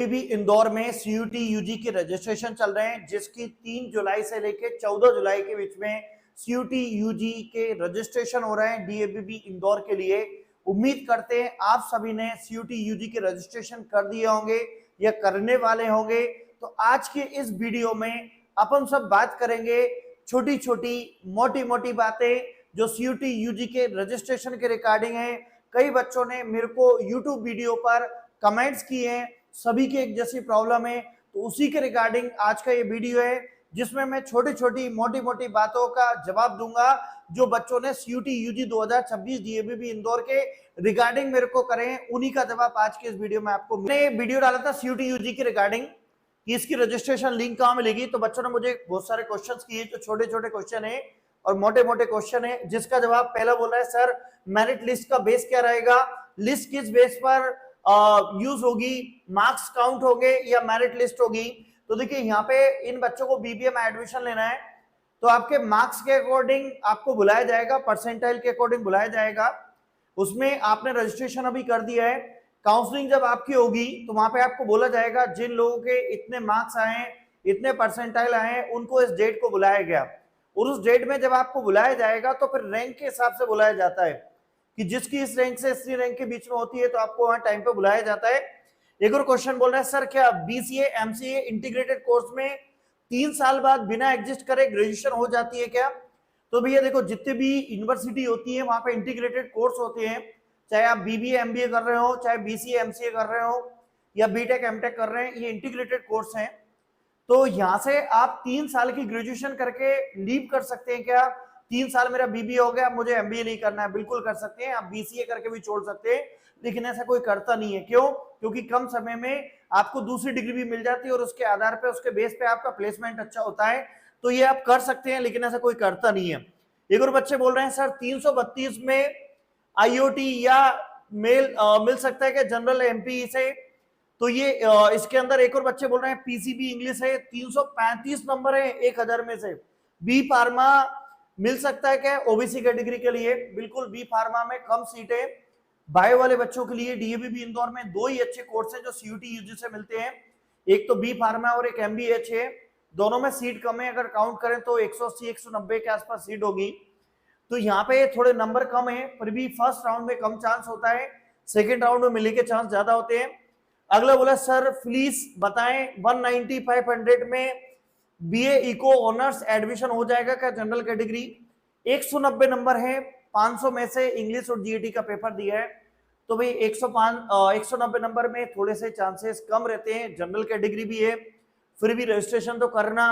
भी इंदौर में CUT UG के रजिस्ट्रेशन चल रहे हैं, जिसकी 3 जुलाई से लेकर 14 जुलाई के बीच में सीयूटी यूजी के रजिस्ट्रेशन हो रहे हैं डीएबीबी इंदौर के लिए। उम्मीद करते हैं आप सभी ने सीयूटी यूजी के रजिस्ट्रेशन कर दिए होंगे या करने वाले होंगे। तो आज के इस वीडियो में अपन सब बात करेंगे छोटी छोटी मोटी मोटी बातें जो सीयूटी यूजी के रजिस्ट्रेशन के रिगार्डिंग है। कई बच्चों ने मेरे को यूट्यूब वीडियो पर कमेंट्स किए हैं, सभी की एक जैसी प्रॉब्लम है, तो उसी के रिगार्डिंग आज का ये वीडियो है, जिसमें मैं छोटी छोटी मोटी मोटी बातों का जवाब दूंगा जो बच्चों ने सीयूटी यूजी 2026 डीएबीबी इंदौर के रिगार्डिंग मेरे को करे हैं, उन्हीं का जवाब आज के इस वीडियो में आपको। मैंने वीडियो डाला था सीयूटी यूजी के रिगार्डिंग कि इसकी रजिस्ट्रेशन लिंक कहां मिलेगी, तो बच्चों ने मुझे बहुत सारे क्वेश्चंस किए जो छोटे छोटे क्वेश्चन है और मोटे मोटे क्वेश्चन है, जिसका जवाब पहला बोल रहा है सर मेरिट लिस्ट का बेस क्या रहेगा, लिस्ट किस बेस पर यूज होगी, मार्क्स काउंट होंगे या मेरिट लिस्ट होगी। तो देखिए यहाँ पे इन बच्चों को बीबीए में एडमिशन लेना है तो आपके मार्क्स के अकॉर्डिंग आपको बुलाया जाएगा, परसेंटाइल के अकॉर्डिंग बुलाया जाएगा। उसमें आपने रजिस्ट्रेशन अभी कर दिया है, काउंसलिंग जब आपकी होगी तो वहां पे आपको बोला जाएगा जिन लोगों के इतने मार्क्स आए हैं, इतने परसेंटाइल आए हैं, उनको इस डेट को बुलाया गया। और उस डेट में जब आपको बुलाया जाएगा तो फिर रैंक के हिसाब से बुलाया जाता है कि जिसकी इस रैंक से इस रैंक के बीच में होती है तो आपको वहां टाइम पे बुलाया जाता है। एक और क्वेश्चन बोल रहा है सर क्या बीसीए एमसीए इंटीग्रेटेड कोर्स में 3 साल बाद बिना एग्जिस्ट करे ग्रेजुएशन हो जाती है क्या? तो भैया देखो, जितने भी यूनिवर्सिटी होती है वहां पे इंटीग्रेटेड कोर्स होते हैं, चाहे आप बीबीए एमबीए कर रहे हो, चाहे बीसीए एमसीए कर रहे हो या बीटेक एमटेक कर रहे हैं, ये इंटीग्रेटेड कोर्स हैं। तो यहाँ से आप 3 साल की ग्रेजुएशन करके लीव कर सकते हैं क्या? 3 साल मेरा बीबीए हो गया, मुझे एमबीए नहीं करना है, बिल्कुल कर सकते हैं। आप बीसीए करके भी छोड़ सकते हैं, लेकिन ऐसा कोई करता नहीं है। क्यों? क्योंकि कम समय में आपको दूसरी डिग्री भी मिल जाती है और उसके आधार पे, उसके बेस पे आपका प्लेसमेंट अच्छा होता है। तो ये आप कर सकते हैं, लेकिन ऐसा कोई करता नहीं है। एक और बच्चे बोल रहे हैं सर 332 में आईओटी या मिल सकता है क्या जनरल एमपी से? तो ये इसके अंदर एक और बच्चे बोल रहे हैं पीसीबी इंग्लिश है, 335 नंबर है 1000 में से। बी फार्मा मिल सकता है क्या ओबीसी कैटेगरी के लिए? बिल्कुल, बी फार्मा में कम सीट है। बायो वाले बच्चों के लिए डीएबीबी इंदौर में 2 ही अच्छे कोर्स हैं जो सीयूटी यूजी से मिलते हैं, एक तो बी फार्मा और एक एमबीएच है। दोनों में सीट कम है, अगर काउंट करें तो 180 190 के आसपास सीट होगी। तो यहाँ पे थोड़े नंबर कम है, पर भी फर्स्ट राउंड में कम चांस होता है, सेकेंड राउंड में मिलने के चांस ज्यादा होते हैं। अगला बोला सर प्लीज बताएं 190 500 में बीए इको ऑनर्स एडमिशन हो जाएगा क्या जनरल कैटेगरी? 190 नंबर है, 500 में से इंग्लिश और जीईटी का पेपर दिया है, तो भाई 190 नंबर में थोड़े से चांसेस कम रहते हैं। जनरल कैटेगरी भी है, फिर भी रजिस्ट्रेशन तो करना।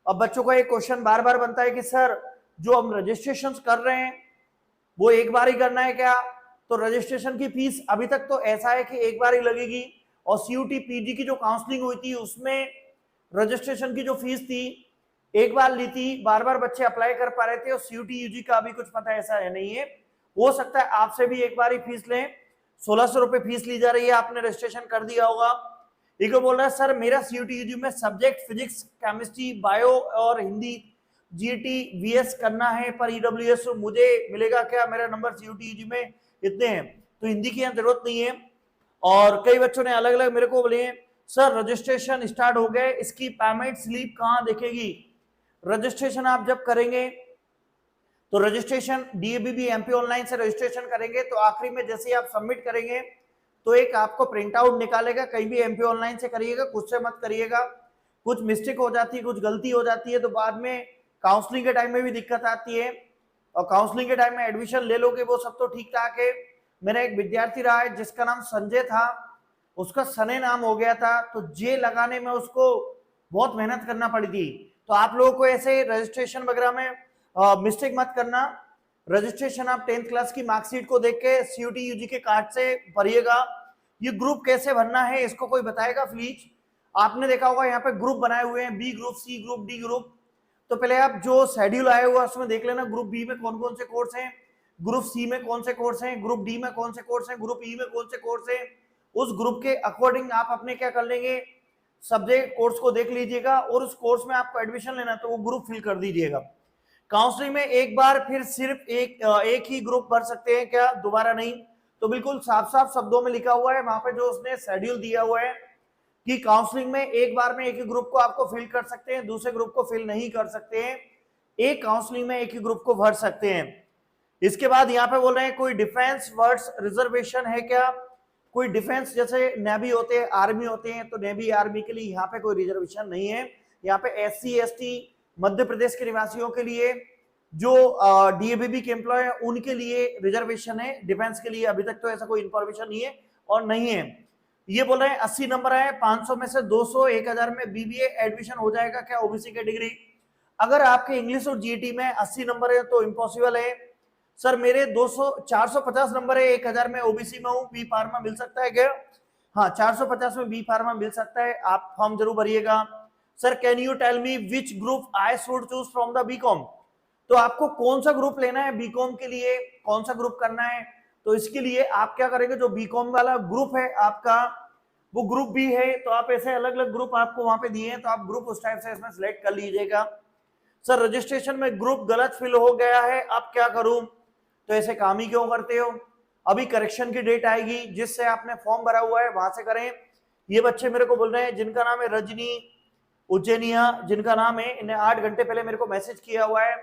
अब बच्चों का एक क्वेश्चन बार बार बनता है कि सर जो हम रजिस्ट्रेशन कर रहे हैं वो एक बार ही करना है क्या? तो रजिस्ट्रेशन की फीस अभी तक तो ऐसा है कि एक बार ही लगेगी, और सीयूटी पीजी की जो काउंसलिंग हुई थी उसमें रजिस्ट्रेशन की जो फीस थी एक बार ली थी, बार बार बच्चे अप्लाई कर पा रहे थे। और सीयूटी यूजी का अभी कुछ पता ऐसा है नहीं है, हो सकता है आपसे भी एक बार ही फीस लें। 1600 रुपए फीस ली जा रही है, आपने रजिस्ट्रेशन कर दिया होगा। एक बोल रहा है सर मेरा सीयूटी यूजी में सब्जेक्ट फिजिक्स केमिस्ट्री बायो और हिंदी जीटी वीएस करना है, पर ईडब्ल्यूएस मुझे मिलेगा क्या? मेरा नंबर सीयूटी यूजी में इतने हैं, तो हिंदी की यहाँ जरूरत नहीं है। और कई बच्चों ने अलग अलग मेरे को बोले सर रजिस्ट्रेशन स्टार्ट हो गए, इसकी पेमेंट स्लिप कहाँ दिखेगी? रजिस्ट्रेशन आप जब करेंगे तो रजिस्ट्रेशन डीएबीबी एमपी ऑनलाइन से रजिस्ट्रेशन करेंगे तो आखिरी में जैसे ही आप सबमिट करेंगे तो एक आपको प्रिंट आउट निकालेगा। कहीं भी एमपी ऑनलाइन से करिएगा, खुद से मत करिएगा, कुछ मिस्टेक हो जाती है, कुछ गलती हो जाती है तो बाद में काउंसलिंग के टाइम में भी दिक्कत आती है। और काउंसलिंग के टाइम में एडमिशन ले लोगे वो सब तो ठीक ठाक है। मेरा एक विद्यार्थी रहा है जिसका नाम संजय था, उसका सने नाम हो गया था, तो जे लगाने में उसको बहुत मेहनत करना पड़ी थी। तो आप लोगों को ऐसे रजिस्ट्रेशन वगैरह में मिस्टेक मत करना। रजिस्ट्रेशन आप 10th क्लास की मार्कशीट को देख के सीयूटी यूजी के कार्ड से भरिएगा। ये ग्रुप कैसे भरना है इसको कोई बताएगा प्लीज? आपने देखा होगा यहाँ पे ग्रुप बनाए हुए हैं, B group, C group, D group. तो पहले आप जो शेड्यूल आया हुआ उसमें देख लेना ग्रुप बी में कौन कौन से कोर्स हैं, ग्रुप सी में कौन से कोर्स हैं, ग्रुप डी में कौन से कोर्स हैं, ग्रुप ई में कौन से कोर्स हैं। उस ग्रुप के अकॉर्डिंग आप अपने क्या कर लेंगे, सब्जेक्ट कोर्स को देख लीजिएगा और उस कोर्स में आपको एडमिशन लेना तो वो ग्रुप फिल कर दीजिएगा। काउंसलिंग में एक बार फिर सिर्फ एक ही ग्रुप भर सकते हैं क्या, दोबारा नहीं? तो बिल्कुल साफ साफ शब्दों में लिखा हुआ है वहां पे जो उसने शेड्यूल दिया हुआ है कि काउंसलिंग में एक बार में एक ही ग्रुप को आपको फिल कर सकते हैं, दूसरे ग्रुप को फिल नहीं कर सकते हैं, एक काउंसलिंग में एक ही ग्रुप को भर सकते हैं। इसके बाद यहाँ पे बोल रहे हैं कोई डिफेंस वर्ड्स रिजर्वेशन है क्या? कोई डिफेंस जैसे नेवी होते हैं, आर्मी होते हैं, तो नेवी आर्मी के लिए यहाँ पे कोई रिजर्वेशन नहीं है। यहाँ पे SC ST मध्य प्रदेश के निवासियों के लिए, जो DABB के एम्प्लॉय है उनके लिए रिजर्वेशन है। डिफेंस के लिए अभी तक तो ऐसा कोई इंफॉर्मेशन नहीं है और नहीं है। ये बोल रहे हैं 80 नंबर है, 500 में से 200, 1000 में BBA एडमिशन हो जाएगा क्या OBC कैटेगरी? अगर आपके इंग्लिश और GT में 80 नंबर है तो इम्पॉसिबल है सर। मेरे 200 450 नंबर है, 1000 में OBC में हूँ, बी फार्मा मिल सकता है क्या? हाँ, 450 में बी फार्मा मिल सकता है, आप फॉर्म जरूर भरिएगा। Sir can you tell me which group I should choose from the BCom? तो आपको कौन सा ग्रुप लेना है बीकॉम के लिए, कौन सा ग्रुप करना है? तो इसके लिए आप क्या करेंगे, जो बीकॉम वाला ग्रुप है आपका वो ग्रुप बी है, तो आप ऐसे अलग अलग ग्रुप आपको वहां पे दिए हैं, तो आप ग्रुप उस टाइप से इसमें सिलेक्ट कर लीजिएगा। सर रजिस्ट्रेशन में ग्रुप गलत फिल हो गया है, अब क्या करूं? तो ऐसे काम ही क्यों करते हो? अभी करेक्शन की डेट आएगी, जिससे आपने फॉर्म भरा हुआ है वहां से करें। ये बच्चे मेरे को बोल रहे हैं जिनका नाम है रजनी उज्जैनिया, जिनका नाम है, इन्हें 8 घंटे पहले मेरे को मैसेज किया हुआ है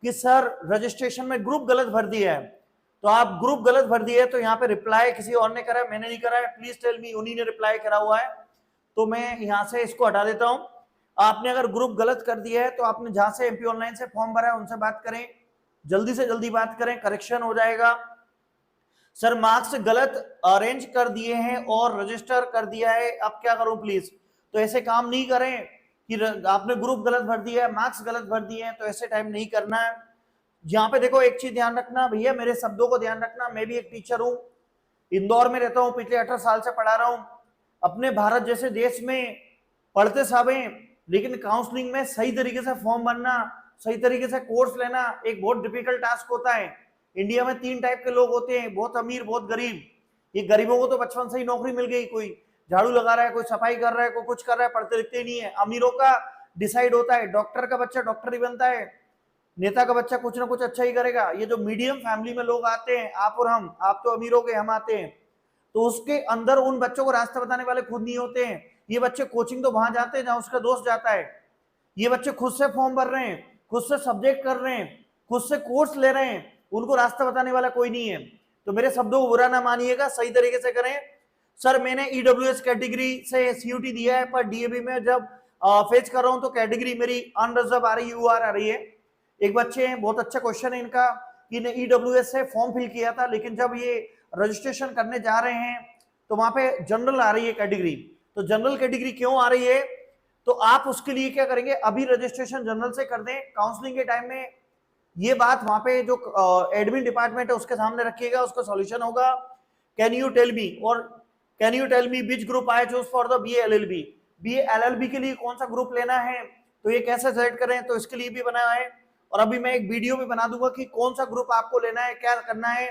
कि सर रजिस्ट्रेशन में ग्रुप गलत भर दिया है। तो आप ग्रुप गलत भर दिए, तो यहाँ पे रिप्लाई किसी और ने करा है, मैंने नहीं करा है, प्लीज टेल मी, उन्हीं ने रिप्लाई करा हुआ है, तो मैं यहाँ से इसको हटा देता हूँ। आपने अगर ग्रुप गलत कर दिया है तो आपने जहां से MP ऑनलाइन से फॉर्म भरा है उनसे बात करें, जल्दी से जल्दी बात करें, करेक्शन हो जाएगा। सर मार्क्स गलत अरेंज कर दिए हैं और रजिस्टर कर दिया है, अब क्या करूं प्लीज? तो ऐसे काम नहीं करें कि आपने ग्रुप गलत भर दिया है, मार्क्स गलत भर दिए हैं, तो ऐसे टाइम नहीं करना है। यहाँ पे देखो एक चीज ध्यान रखना भैया, मेरे शब्दों को ध्यान रखना, मैं भी एक टीचर हूँ, इंदौर में रहता हूँ, पिछले 18 साल से पढ़ा रहा हूँ। अपने भारत जैसे देश में पढ़ते सब हैं, लेकिन काउंसलिंग में सही तरीके से फॉर्म भरना, सही तरीके से कोर्स लेना एक बहुत डिफिकल्ट टास्क होता है। इंडिया में 3 टाइप के लोग होते हैं, बहुत अमीर, बहुत गरीब। ये गरीबों को तो बचपन से ही नौकरी मिल गई, कोई झाड़ू लगा रहा है, कोई सफाई कर रहा है, कोई कुछ कर रहा है, पढ़ते लिखते नहीं है। अमीरों का डिसाइड होता है, डॉक्टर का बच्चा डॉक्टर ही बनता है, नेता का बच्चा कुछ ना कुछ अच्छा ही करेगा। ये जो मीडियम फैमिली में लोग आते हैं, आप और हम, आप तो अमीरों के, हम आते हैं, तो उसके अंदर उन बच्चों को रास्ता बताने वाले खुद नहीं होते हैं। ये बच्चे कोचिंग तो वहां जाते हैं जहां उसका दोस्त जाता है, ये बच्चे खुद से फॉर्म भर रहे हैं, खुद से सब्जेक्ट कर रहे हैं, खुद से कोर्स ले रहे हैं, उनको रास्ता बताने वाला कोई नहीं है। तो मेरे शब्दों को बुरा ना मानिएगा, सही तरीके से करें। सर मैंने EWS कैटेगरी से CUT दिया है, पर DAB में जब फेच कर रहा हूं तो कैटेगरी मेरी अनरिजर्व आ रही है, UR आ रही है। एक बच्चे हैं, बहुत अच्छा क्वेश्चन है इनका, कि ने EWS से फॉर्म फिल किया था, लेकिन जब ये रजिस्ट्रेशन करने जा रहे हैं तो वहां पे जनरल आ रही है कैटेगरी। तो जनरल कैटेगरी क्यों आ रही है? तो आप उसके लिए क्या करेंगे, अभी रजिस्ट्रेशन जनरल से कर दें, काउंसलिंग के टाइम में ये बात वहां पे जो एडमिन डिपार्टमेंट है उसके सामने रखिएगा, उसका सॉल्यूशन होगा। कैन यू टेल मी, और can you tell me which group I choose for the BA LLB? BA LLB के लिए कौन सा ग्रुप लेना है, तो ये कैसे सेलेक्ट करें, तो इसके लिए भी बनाया है। और अभी मैं एक वीडियो भी बना दूंगा कि कौन सा ग्रुप आपको लेना है, क्या करना है।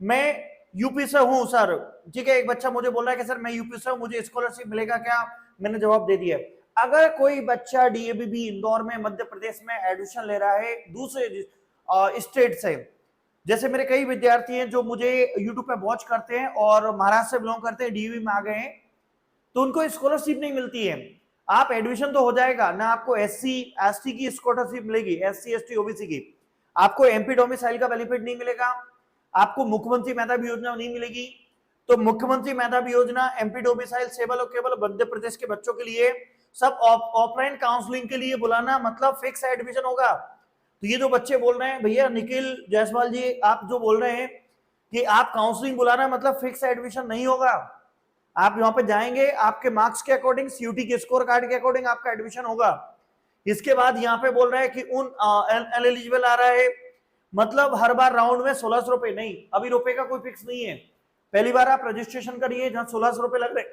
मैं यूपी से हूं सर, ठीक है, एक बच्चा मुझे बोल रहा है कि सर मैं यूपी से हूं, मुझे स्कॉलरशिप मिलेगा क्या? मैंने जवाब दे दिया। अगर कोई बच्चा DABB इंदौर में, मध्य प्रदेश में एडमिशन ले रहा है दूसरे स्टेट से, जैसे मेरे कई विद्यार्थी हैं जो मुझे यूट्यूब पे वॉच करते हैं और महाराष्ट्र से बिलोंग करते हैं, DABB में आ गए हैं, तो उनको स्कॉलरशिप नहीं मिलती है। आप एडमिशन तो हो जाएगा ना, आपको SC ST की स्कॉलरशिप मिलेगी, SC ST OBC की, आपको MP डोमिसाइल का बेनिफिट नहीं मिलेगा, आपको मुख्यमंत्री मेधावी योजना नहीं मिलेगी। तो मुख्यमंत्री मेधावी योजना, MP डोमिसाइल केवल और केवल मध्य प्रदेश के बच्चों के लिए, सब ऑफलाइन काउंसलिंग के लिए बुलाना मतलब फिक्स एडमिशन होगा। तो ये जो बच्चे बोल रहे हैं भैया, निखिल जायसवाल जी, आप जो बोल रहे हैं कि आप काउंसलिंग बुलाना मतलब फिक्स एडमिशन नहीं होगा। आप यहाँ पे जाएंगे, आपके मार्क्स के अकॉर्डिंग, CUT के स्कोर कार्ड के अकॉर्डिंग आपका एडमिशन होगा। इसके बाद यहाँ पे बोल रहा है कि उन एलिजिबल आ रहा है, मतलब हर बार राउंड में 1600 रुपए नहीं, अभी रुपए का कोई फिक्स नहीं है। पहली बार आप रजिस्ट्रेशन करिए जहां 1600 रुपए लग रहे,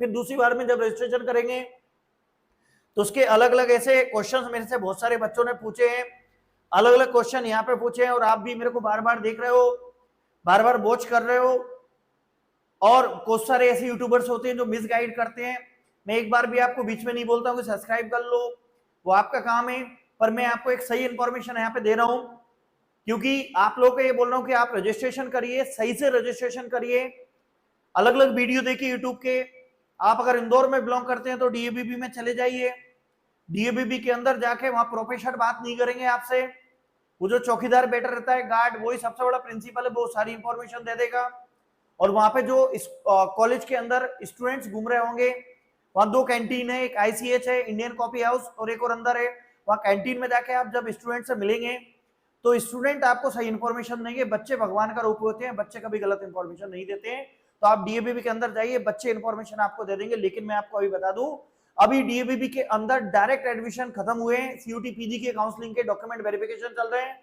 फिर दूसरी बार में जब रजिस्ट्रेशन करेंगे तो उसके अलग अलग ऐसे क्वेश्चंस मेरे से बहुत सारे बच्चों ने पूछे हैं, अलग अलग क्वेश्चन यहाँ पे पूछे हैं, और आप भी मेरे को बार बार देख रहे हो, बार बार वॉच कर रहे हो, और बहुत सारे ऐसे यूट्यूबर्स होते हैं जो मिस गाइड करते हैं। मैं एक बार भी आपको बीच में नहीं बोलता हूँ कि सब्सक्राइब कर लो, वो आपका काम है, पर मैं आपको एक सही इंफॉर्मेशन यहाँ पे दे रहा हूँ, क्योंकि आप लोगों को ये बोल रहा हूँ कि आप रजिस्ट्रेशन करिए, सही से रजिस्ट्रेशन करिए, अलग अलग वीडियो देखिए यूट्यूब के, आप अगर इंदौर में बिलोंग करते हैं तो डीएबीबी में चले जाइए। डीएबीबी के अंदर जाके वहां प्रोफेसर बात नहीं करेंगे आपसे, वो जो चौकीदार बैठा रहता है गार्ड, वही सबसे बड़ा प्रिंसिपल है, वो सारी इंफॉर्मेशन दे देगा। और वहां पे जो इस कॉलेज के अंदर स्टूडेंट्स घूम रहे होंगे, वहां 2 कैंटीन है, एक आईसीएच है, इंडियन कॉफी हाउस, और एक और अंदर है। वहां कैंटीन में जाके आप जब स्टूडेंट से मिलेंगे तो स्टूडेंट आपको सही इंफॉर्मेशन देंगे। बच्चे भगवान का रूप होते हैं, बच्चे कभी गलत इंफॉर्मेशन नहीं देते हैं। तो आप डीएबीबी के अंदर जाइए, बच्चे इंफॉर्मेशन आपको दे देंगे। लेकिन मैं आपको अभी बता दूं, अभी डीएबीबी के अंदर डायरेक्ट एडमिशन खत्म हुए हैं, सीयूटी पीजी के काउंसलिंग के डॉक्यूमेंट वेरिफिकेशन चल रहे हैं,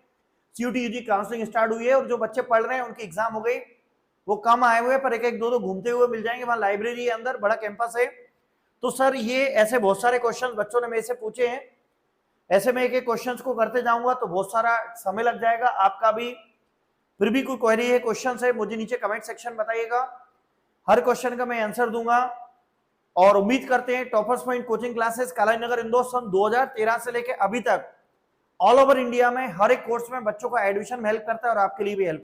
सीयूटी यूजी काउंसलिंग स्टार्ट हुई है, और जो बच्चे पढ़ रहे हैं उनकी एग्जाम हो गई। वो कम आए हुए पर एक एक दो घूमते हुए मिल जाएंगे। वहां लाइब्रेरी है, अंदर बड़ा कैंपस है। तो सर ये ऐसे बहुत सारे क्वेश्चन बच्चों ने मेरे से पूछे हैं, ऐसे में एक एक क्वेश्चंस को करते जाऊंगा तो बहुत सारा समय लग जाएगा आपका भी। फिर भी कोई क्वेरी है, क्वेश्चन है, मुझे नीचे कमेंट सेक्शन बताइएगा, हर क्वेश्चन का मैं आंसर दूंगा। और उम्मीद करते हैं टॉपर्स पॉइंट कोचिंग क्लासेस कालाई नगर इंदौर सन 2013 से लेकर अभी तक ऑल ओवर इंडिया में हर एक कोर्स में बच्चों का एडमिशन में हेल्प करता है और आपके लिए भी हेल्प